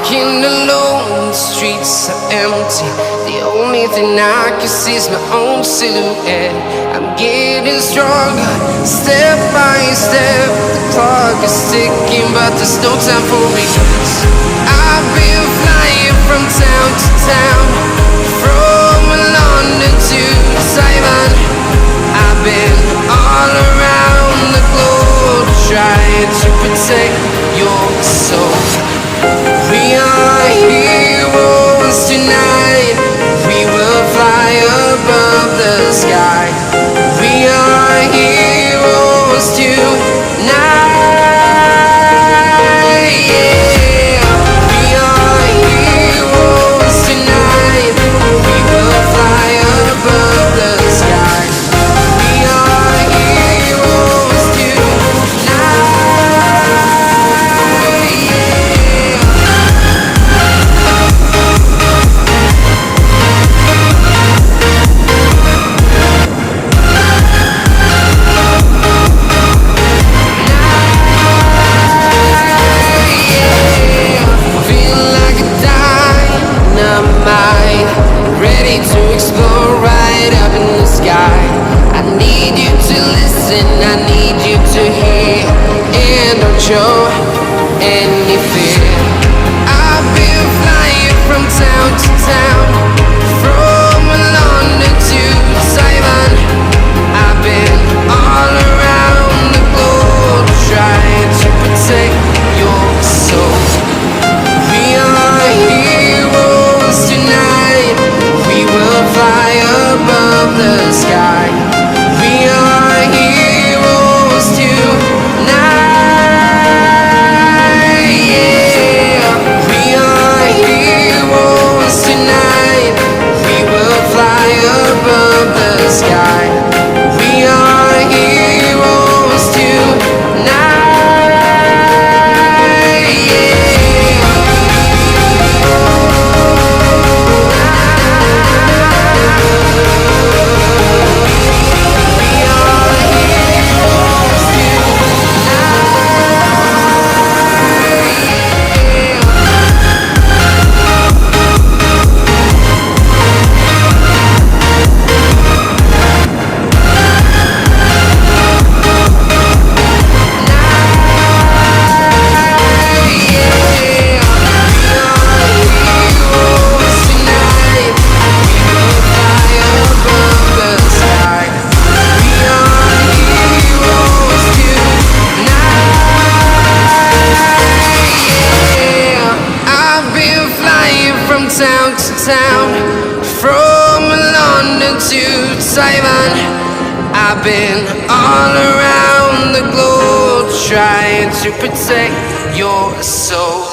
Walking alone, the streets are empty. The only thing I can see is my own silhouette. I'm getting stronger, step by step. The clock is ticking, but there's no time for regrets. I've been flying from town to town, from London to Taiwan. I've been all around the globe, trying to protect your soul. We are heroes tonight. We will fly above the sky. We are heroes tonight. Yeah. We are heroes tonight. We will fly above the sky. We are heroes tonight. Ready to explore right up in the sky. I need you to listen, I need you to hear, and don't show any fear. I've been flying from town to town, from London to Taiwan. I've been all around the globe, trying to protect your soul. We are heroes tonight. We will fly above the sky. We are heroes tonight. Yeah. We are heroes tonight. We will fly above the sky. We are heroes tonight. Town to town, from London to Taiwan. I've been all around the globe, trying to protect your soul.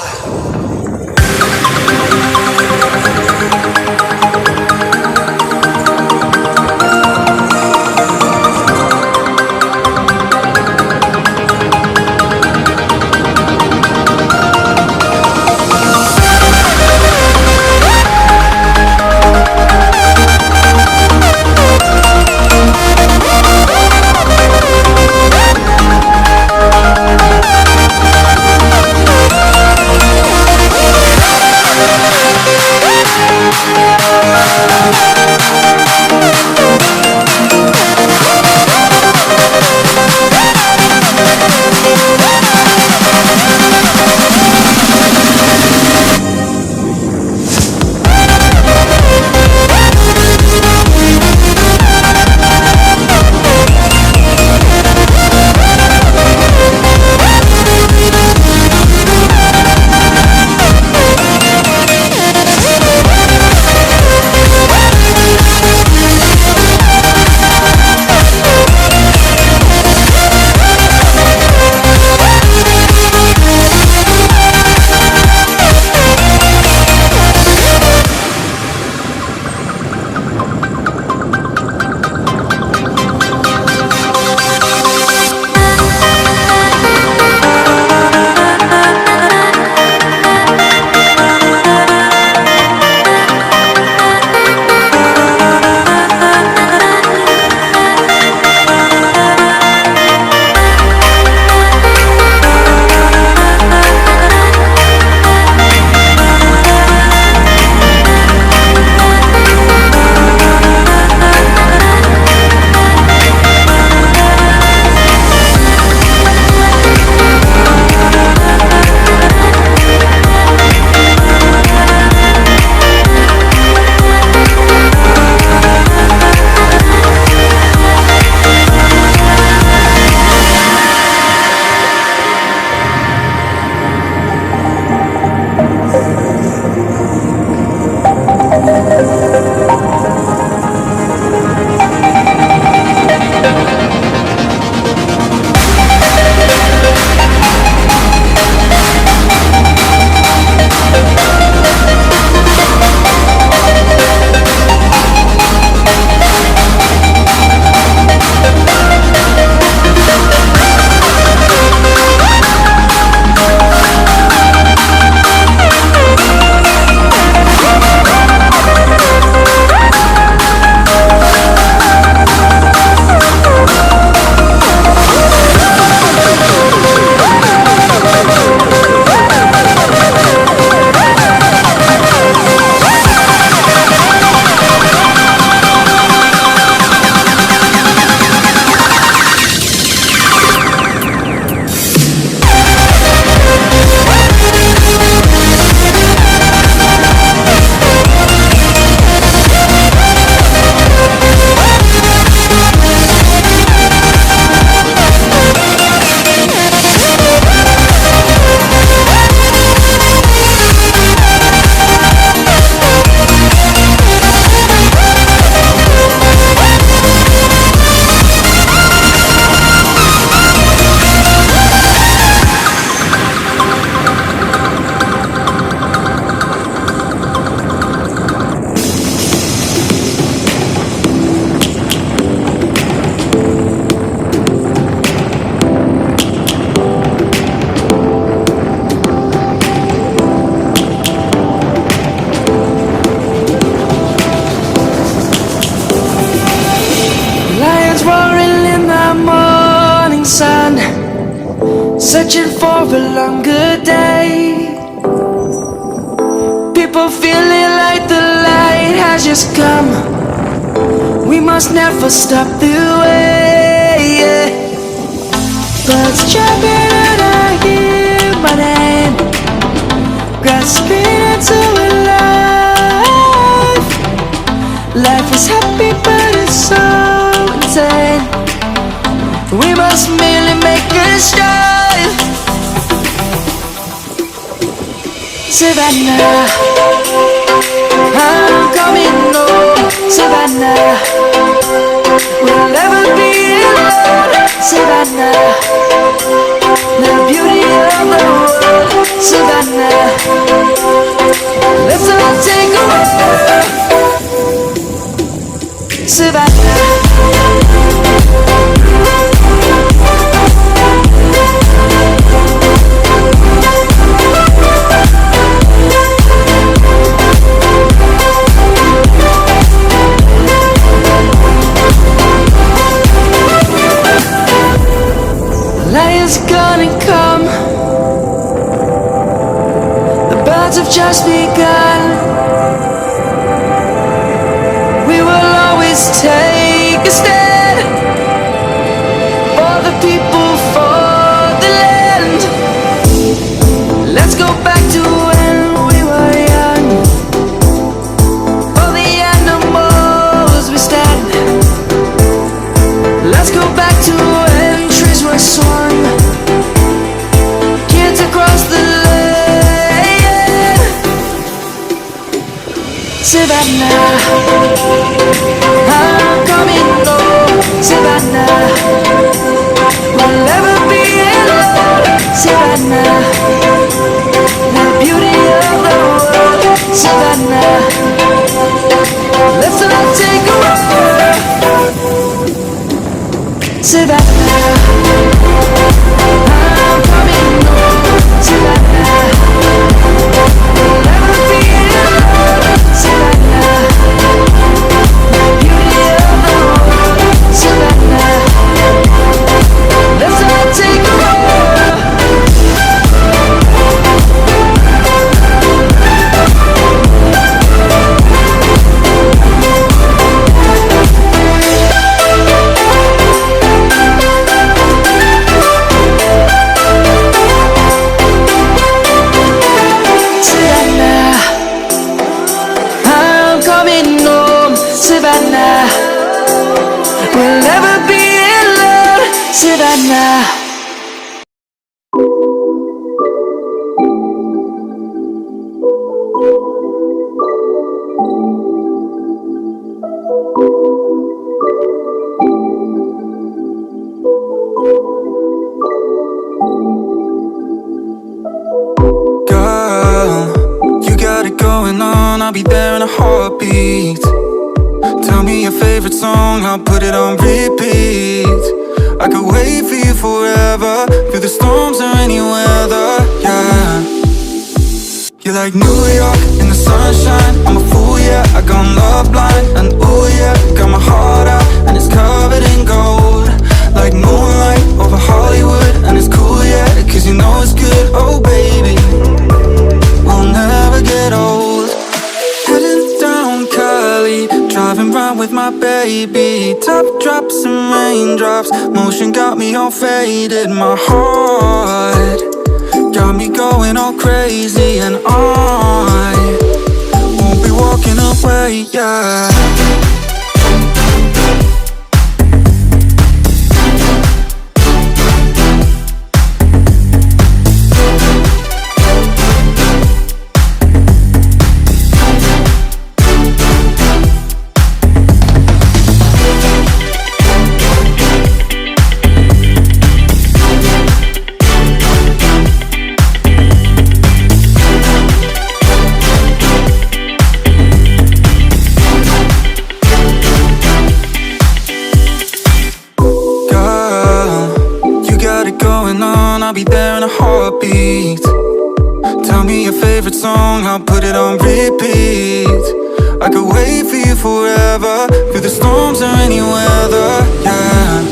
sun, searching for a longer day. People feeling like the light has just come. We must never stop the way, yeah. Birds jumping and I hear my name, grasping into a life. Life is happy but it's so insane. We must merely make a start. Savannah, I'm coming home. Savannah, we'll never be alone. Savannah, the beauty of the world. Savannah, let's all take a walk. Savannah. Lion's gonna come. The birds have just begun. We will always take a stand for the people, for the land. Let's go back to when we were young. For the animals we stand. Let's go back to when trees were swung. Kids across the land. Savannah, I'm coming home. Savannah, we'll never be alone. Savannah, the beauty of the world. Savannah, let's all take a walk. Savannah, I'm coming home. Savannah, we'll never be alone. Savannah, the beauty of the world. Savannah, let's all take a walk. Savannah, we'll never be alone. Savannah. Girl, you got it going on, I'll be there in a heartbeat. Tell me your favorite song, I'll put it on repeat. I could wait for you forever, through the storms or any weather, yeah. You're like New York in the sunshine, I'm a fool, yeah, I gone love blind. And ooh yeah, got my heart out, and it's covered in gold. Like moonlight over Hollywood, and it's cool, yeah, cause you know it's good, oh baby. We'll never get old. Heading down Cali, driving round with my baby. Top drops and raindrops, motion got me all faded. My heart got me going all crazy, and I won't be walking away, yeah. I'll be there in a heartbeat. Tell me your favorite song, I'll put it on repeat. I could wait for you forever, through the storms or any weather, yeah.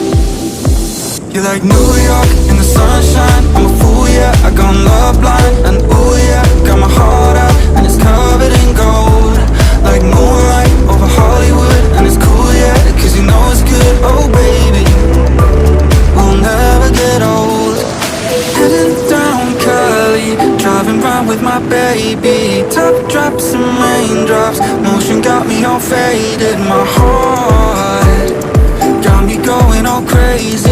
You're like New York in the sunshine. I'm a fool, yeah, I gone love blind. And ooh yeah, got my heart out and it's covered in gold. Like moonlight over Hollywood. And it's cool, yeah, cause you know it's good. Oh baby, we'll never get old. Heading down Cali, driving round with my baby. Top drops and raindrops, motion got me all faded. My heart got me going all crazy.